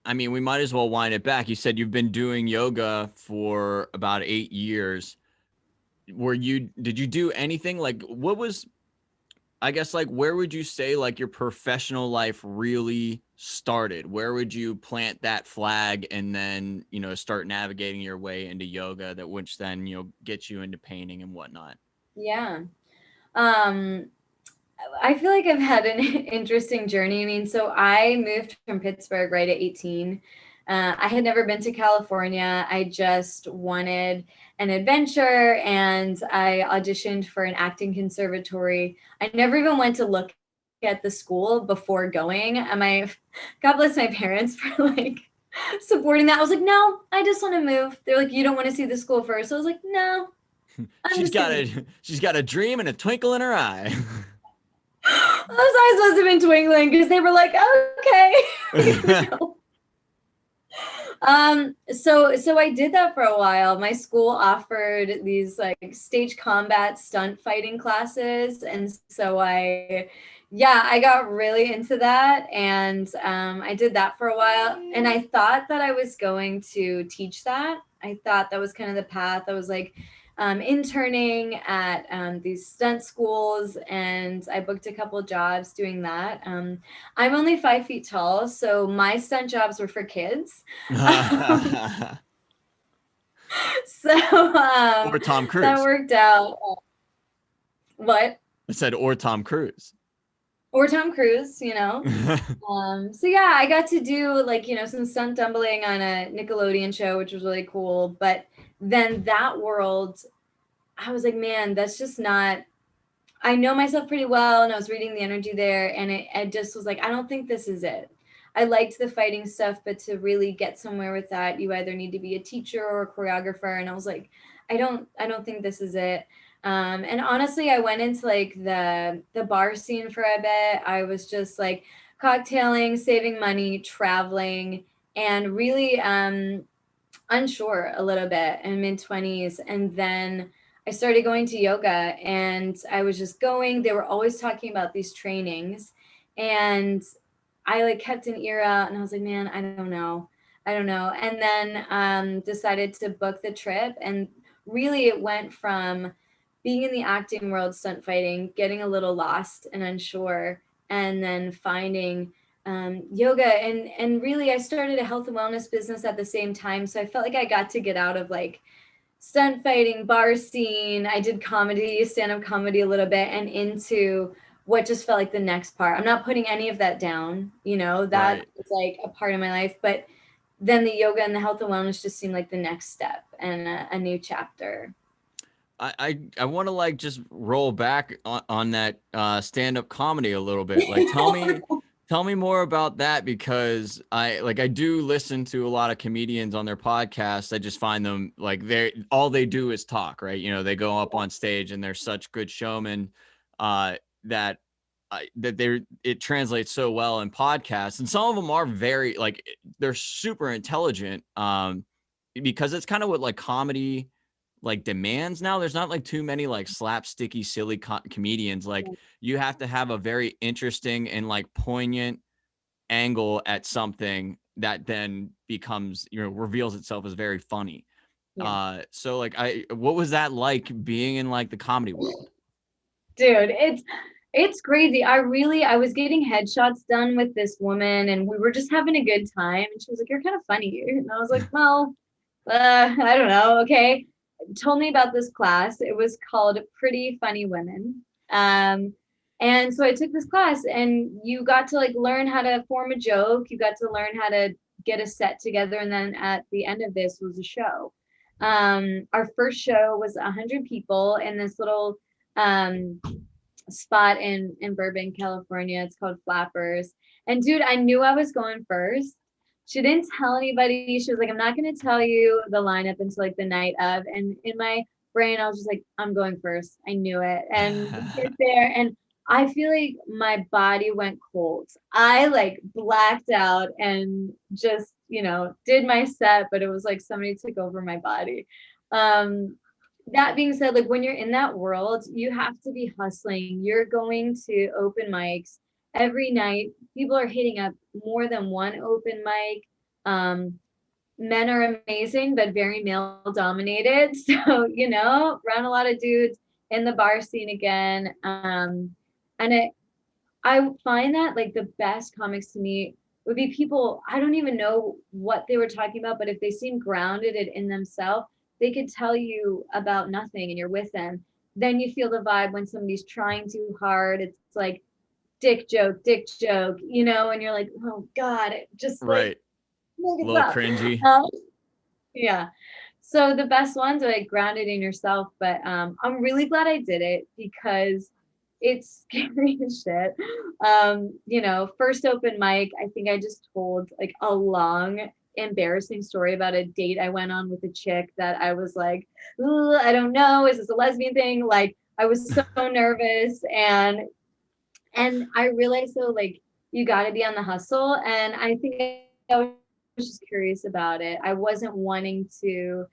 I mean, we might as well wind it back. You said you've been doing yoga for about 8 years. Did you do anything like, what was, I guess, like, where would you say like your professional life really started? Where would you plant that flag and then, start navigating your way into yoga, that which then, gets you into painting and whatnot? Yeah. Um, I feel like I've had an interesting journey. I mean, so I moved from Pittsburgh right at 18. I had never been to California. I just wanted an adventure and I auditioned for an acting conservatory. I never even went to look at the school before going. And God bless my parents for like supporting that. I was like, no, I just want to move. They're like, you don't want to see the school first. So I was like, no, I'm she's just got gonna. a she's got a dream and a twinkle in her eye. Those eyes must have been twinkling because they were like, okay, here we go. So I did that for a while. My school offered these like stage combat stunt fighting classes, and so yeah, I got really into that, and I did that for a while. And I thought that I was going to teach that. I thought that was kind of the path. I was like, interning at these stunt schools, and I booked a couple jobs doing that. I'm only 5 feet tall, so my stunt jobs were for kids. Um, so Or Tom that Cruise. worked out. What? I said, or Tom Cruise. Or Tom Cruise, you know? So yeah, I got to do like, some stunt tumbling on a Nickelodeon show, which was really cool. But then that world, I was like, man, that's just not, I know myself pretty well, and I was reading the energy there, and I just was like, I don't think this is it. I liked the fighting stuff, but to really get somewhere with that, you either need to be a teacher or a choreographer. And I was like, I don't think this is it. And honestly, I went into like the bar scene for a bit. I was just like cocktailing, saving money, traveling, and really unsure a little bit in mid 20s. And then I started going to yoga, and I was just going. They were always talking about these trainings, and I like kept an ear out, and I was like, man, I don't know. I don't know. And then decided to book the trip. And really, it went from being in the acting world, stunt fighting, getting a little lost and unsure, and then finding yoga. And really, I started a health and wellness business at the same time. So I felt like I got to get out of like stunt fighting, bar scene. I did comedy, stand up comedy a little bit, and into what just felt like the next part. I'm not putting any of that down, that Right. was like a part of my life. But then the yoga and the health and wellness just seemed like the next step and a new chapter. I want to like just roll back on that stand-up comedy a little bit. Like, tell me more about that, because I do listen to a lot of comedians on their podcasts. I just find them like, they all they do is talk, right? They go up on stage and they're such good showmen, that that they're it translates so well in podcasts. And some of them are very like, they're super intelligent, because it's kind of what like comedy like demands now. There's not like too many like slapsticky silly comedians. Like, you have to have a very interesting and like poignant angle at something that then becomes, reveals itself as very funny. Yeah. So like, what was that like being in like the comedy world? Dude, it's crazy. I was getting headshots done with this woman, and we were just having a good time, and she was like, "You're kind of funny." And I was like, "Well, I don't know, okay." Told me about this class. It was called Pretty Funny Women. And so I took this class, and you got to like learn how to form a joke. You got to learn how to get a set together, and then at the end of this was a show. Our first show was 100 people in this little um, spot in Burbank, California. It's called Flappers. And dude, I knew I was going first. She didn't tell anybody. She was like, I'm not going to tell you the lineup until like the night of. And in my brain, I was just like, I'm going first. I knew it. And we get there, and I feel like my body went cold. I like blacked out and just, did my set, but it was like somebody took over my body. That being said, like when you're in that world, you have to be hustling. You're going to open mics every night. People are hitting up more than one open mic. Men are amazing, but very male dominated. So, around a lot of dudes in the bar scene again. And I find that like the best comics to me would be people, I don't even know what they were talking about, but if they seem grounded in themselves, they could tell you about nothing and you're with them. Then you feel the vibe when somebody's trying too hard. It's like dick joke, and you're like, oh God, just like, Right. look A it little up. cringy. Yeah. So the best ones are like grounded in yourself, but I'm really glad I did it because it's scary as shit. First open mic, I think I just told like a long, embarrassing story about a date I went on with a chick that I was like, I don't know, is this a lesbian thing? Like I was so nervous and I realized though, like you got to be on the hustle, and I think I was just curious about it. I wasn't wanting to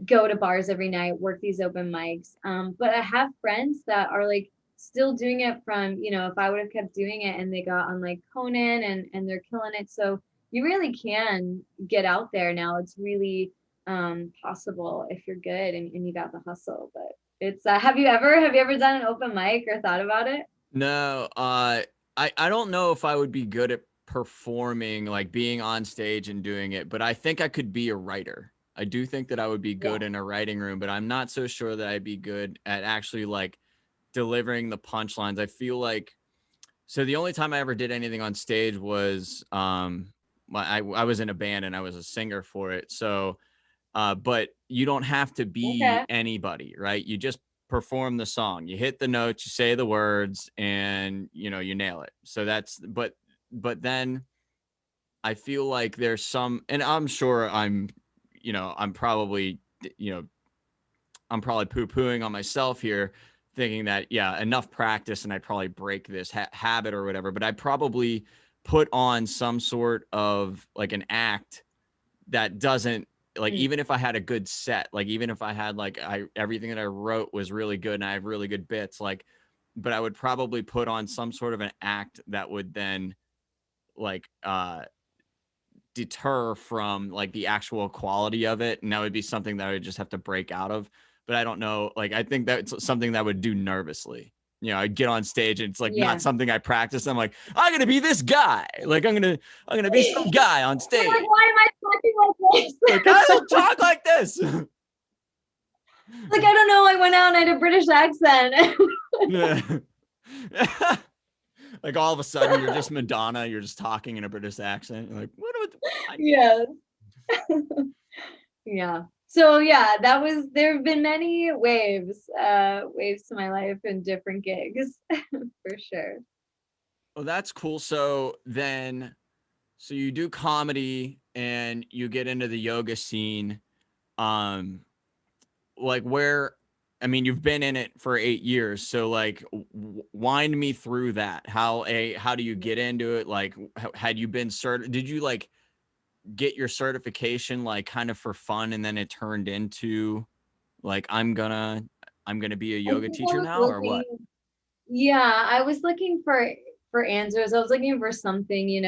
go to bars every night, work these open mics. But I have friends that are like still doing it from, if I would have kept doing it and they got on like Conan and they're killing it. So you really can get out there now. It's really possible if you're good and you got the hustle. But it's have you ever done an open mic or thought about it? No, I don't know if I would be good at performing, like being on stage and doing it, but I think I could be a writer. I do think that I would be Yeah. good in a writing room, but I'm not so sure that I'd be good at actually like delivering the punchlines. I feel like so the only time I ever did anything on stage was I was in a band and I was a singer for it. So but you don't have to be Okay. anybody, right? You just perform the song, you hit the notes, you say the words, and you nail it. So that's but then I feel like there's some, and I'm sure I'm probably you know I'm probably poo-pooing on myself here, thinking that yeah, enough practice and I'd probably break this habit or whatever. But I probably put on some sort of like an act that doesn't, like, Mm. even if I had a good set, like even if I had like I everything that I wrote was really good and I have really good bits, like, but I would probably put on some sort of an act that would then like deter from like the actual quality of it, and that would be something that I would just have to break out of. But I don't know, like I think that's something that I would do nervously. I'd get on stage and it's like not Yeah. something I practice. I'm like, I'm gonna be this guy. Like I'm gonna be some guy on You're like, stage. why am I talking like Like I this? don't talk like this. Like, I don't know. I went out and I had a British accent. Yeah. Like all of a sudden you're just Madonna, you're just talking in a British accent. You're like, I, Yeah. Yeah. So yeah, there have been many waves to my life and different gigs for sure. oh, that's cool. So you do comedy and you get into the yoga scene. Um, like where, I mean, you've been in it for 8 years. So like, wind me through that. How do you get into it? Like, had you been did you like get your certification like kind of for fun and then it turned into like I'm gonna be a I yoga think I teacher was now or looking, what? yeah, I was looking for answers. I was looking for something.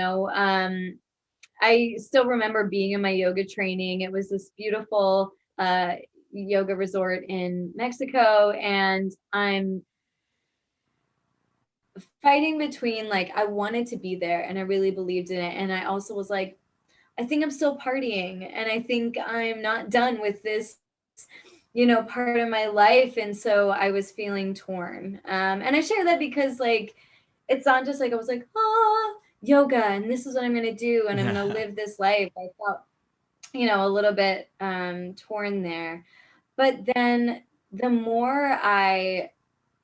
I still remember being in my yoga training. It was this beautiful yoga resort in Mexico, and I'm fighting between like I wanted to be there and I really believed in it, and I also was like, I think I'm still partying, and I think I'm not done with this part of my life. And so I was feeling torn. And I share that because like it's not just like I was like, oh, yoga, and this is what I'm gonna do, and I'm gonna Yeah. live this life. I felt, a little bit torn there. But then the more I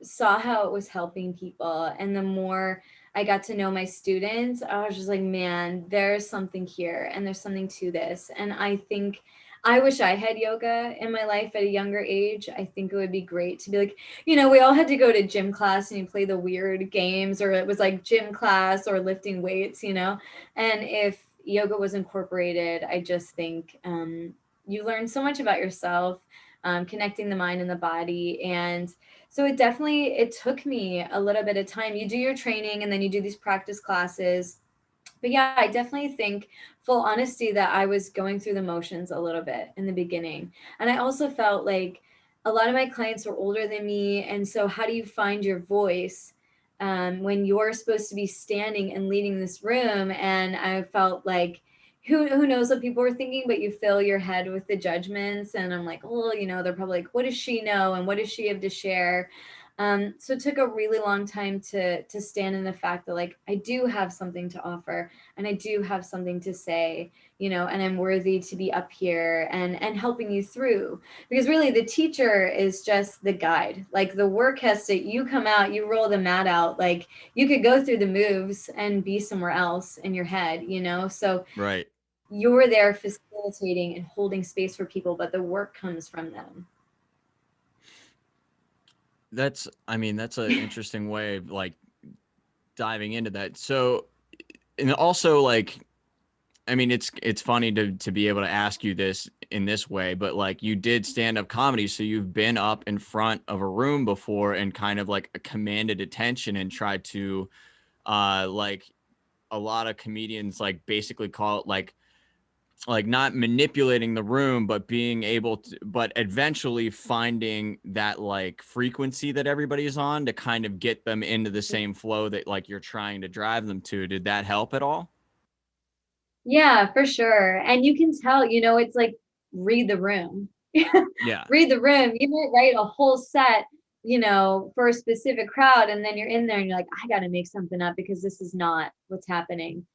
saw how it was helping people and the more I got to know my students, I was just like, man, there's something here and there's something to this. And I think I wish I had yoga in my life at a younger age. I think it would be great to be like, we all had to go to gym class and you play the weird games, or it was like gym class or lifting weights. And if yoga was incorporated, I just think you learn so much about yourself, connecting the mind and the body. And so it took me a little bit of time. You do your training and then you do these practice classes. But yeah, I definitely think, full honesty, that I was going through the motions a little bit in the beginning. And I also felt like a lot of my clients were older than me. And so, how do you find your voice when you're supposed to be standing and leading this room? And I felt like, who knows what people were thinking, but you fill your head with the judgments. And I'm like, oh, they're probably like, what does she know? And what does she have to share? So it took a really long time to stand in the fact that, like, I do have something to offer, and I do have something to say, and I'm worthy to be up here and helping you through. Because really, the teacher is just the guide. Like, the work has to, you come out, you roll the mat out. Like, you could go through the moves and be somewhere else in your head. So Right. you're there facilitating and holding space for people, but the work comes from them. I mean, that's an interesting way of like diving into that. So, and also like, I mean, it's funny to be able to ask you this in this way, but like you did stand up comedy, so you've been up in front of a room before and kind of like commanded attention and tried to like a lot of comedians like basically call it like not manipulating the room, but being able to, but eventually finding that like frequency that everybody's on to kind of get them into the same flow that like you're trying to drive them to. Did that help at all? Yeah, for sure. And you can tell, it's like, read the room. Yeah. Read the room. You might write a whole set, for a specific crowd, and then you're in there and you're like, I got to make something up because this is not what's happening.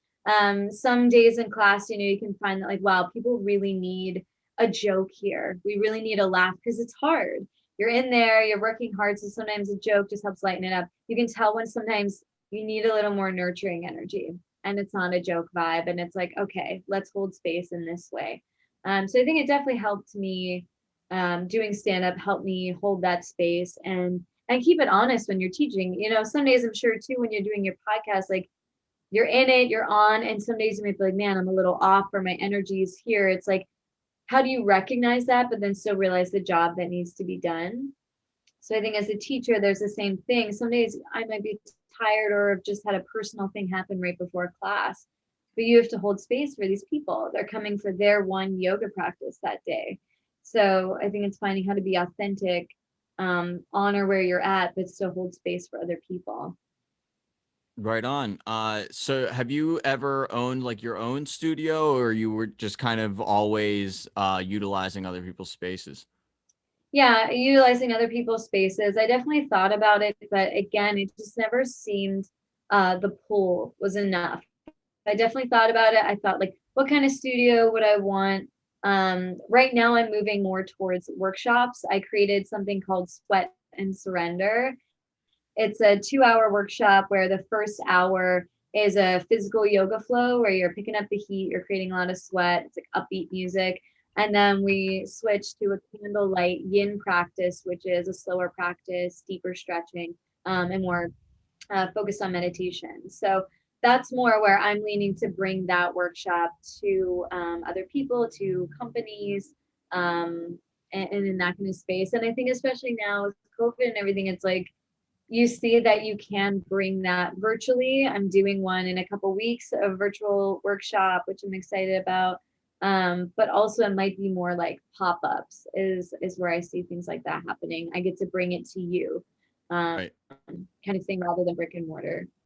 Some days in class, you can find that, like, wow, people really need a joke here. We really need a laugh because it's hard. You're in there, you're working hard. So sometimes a joke just helps lighten it up. You can tell when sometimes you need a little more nurturing energy and it's not a joke vibe. And it's like, okay, let's hold space in this way. So I think it definitely helped me, doing stand up helped me hold that space and keep it honest when you're teaching. Some days I'm sure too, when you're doing your podcast, like, you're in it, you're on, and some days you might be like, man, I'm a little off or my energy is here. It's like, how do you recognize that, but then still realize the job that needs to be done? So I think as a teacher, there's the same thing. Some days I might be tired or have just had a personal thing happen right before class, but you have to hold space for these people. They're coming for their one yoga practice that day. So I think it's finding how to be authentic, honor where you're at, but still hold space for other people. Right on. So have you ever owned like your own studio, or you were just kind of always utilizing other people's spaces? Yeah, utilizing other people's spaces. I definitely thought about it, but again, it just never seemed the pull was enough. I definitely thought about it. I thought, like, what kind of studio would I want? Right now, I'm moving more towards workshops. I created something called Sweat and Surrender. It's a 2-hour workshop where the first hour is a physical yoga flow where you're picking up the heat, you're creating a lot of sweat. It's like upbeat music. And then we switch to a candlelight yin practice, which is a slower practice, deeper stretching, and more focused on meditation. So that's more where I'm leaning to bring that workshop to other people, to companies, and in that kind of space. And I think especially now with COVID and everything, it's like you see that you can bring that virtually. I'm doing one in a couple weeks, a virtual workshop, which I'm excited about. But also it might be more like pop-ups is where I see things like that happening. I get to bring it to you, um, Right. kind of thing, rather than brick and mortar.